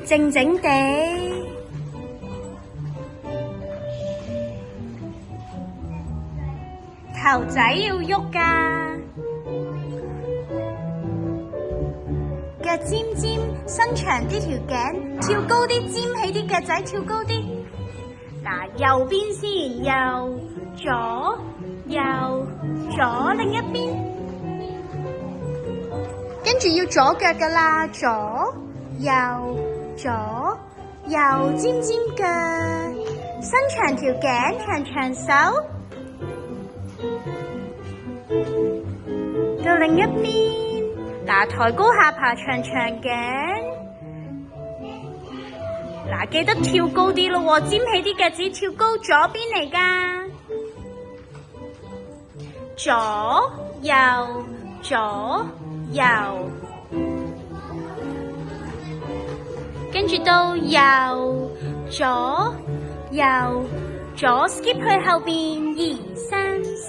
靜靜地。頭仔要喐㗎，腳尖尖，伸長啲條頸，跳高啲，尖起啲腳仔，跳高啲。嗱，右邊先，右左右左，另一邊，跟住要左腳㗎啦，左右左右，尖尖腳，伸長條頸，長長手。到另一邊，嗱，抬高下巴，長長頸，嗱，記得跳高啲咯，尖起啲腳趾，跳高，左邊嚟㗎，左右左右，跟住到右左右左 skip 去後邊，2、3、4、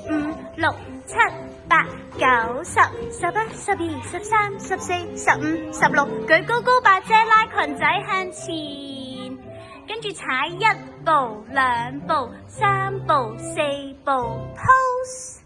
5、6、7、8、9、10、11、12、13、14、15、16，舉高高把遮，拉裙仔向前，跟住踩1步、2步、3步、4步 pose。